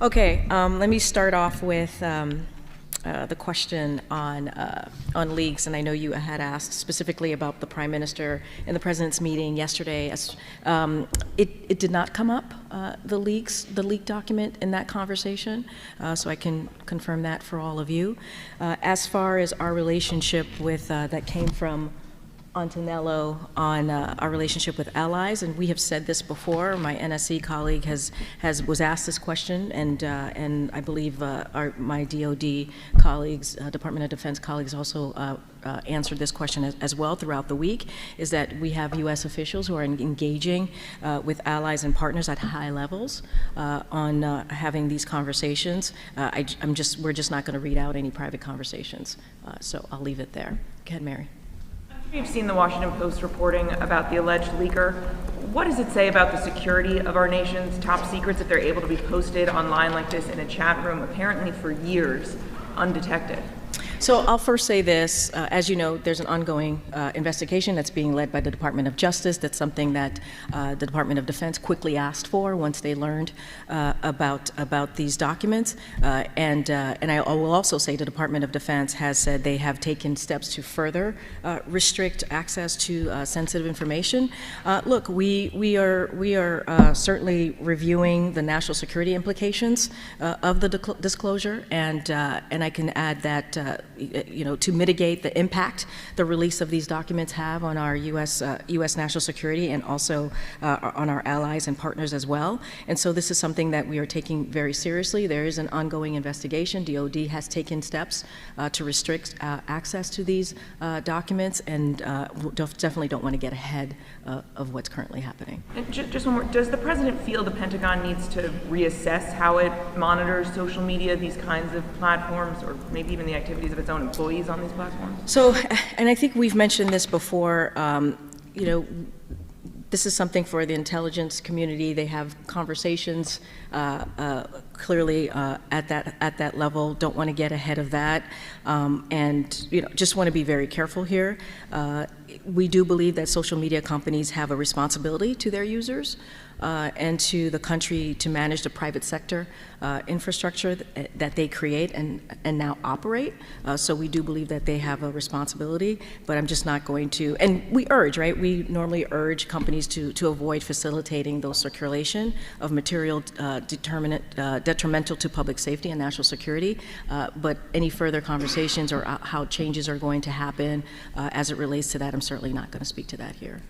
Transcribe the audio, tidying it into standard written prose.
Okay, let me start off with the question on leaks, and I know you had asked specifically about the Prime Minister in the President's meeting yesterday. It did not come up, the leak document in that conversation, so I can confirm that for all of you. As far as our relationship with that came from Antonello on our relationship with allies, and we have said this before. My NSC colleague was asked this question, and I believe my DoD colleagues, Department of Defense colleagues, also answered this question as well throughout the week. Is that we have U.S. officials who are engaging with allies and partners at high levels on having these conversations. We're just not going to read out any private conversations, so I'll leave it there. Go ahead, Mary. You've seen the Washington Post reporting about the alleged leaker. What does it say about the security of our nation's top secrets if they're able to be posted online like this in a chat room, apparently for years, undetected? So I'll first say this. As you know, there's an ongoing investigation that's being led by the Department of Justice. That's something that the Department of Defense quickly asked for once they learned about these documents. And I will also say the Department of Defense has said they have taken steps to further restrict access to sensitive information. Look, we are certainly reviewing the national security implications of the disclosure, and I can add that to mitigate the impact the release of these documents have on our U.S. national security and also on our allies and partners as well. And so this is something that we are taking very seriously. There is an ongoing investigation. DoD has taken steps to restrict access to these documents, and definitely don't want to get ahead of what's currently happening. And just one more. Does the President feel the Pentagon needs to reassess how it monitors social media, these kinds of platforms, or maybe even the activities of its own employees on these platforms? So, and I think we've mentioned this before, this is something for the intelligence community. They have conversations clearly at that level. Don't want to get ahead of that, and just want to be very careful here. We do believe that social media companies have a responsibility to their users and to the country to manage the private sector infrastructure that they create and now operate. So we do believe that they have a responsibility, but I'm just not going to, and we urge, right? We normally urge companies to avoid facilitating those circulation of material detrimental to public safety and national security, but any further conversations or how changes are going to happen as it relates to that, I'm certainly not going to speak to that here.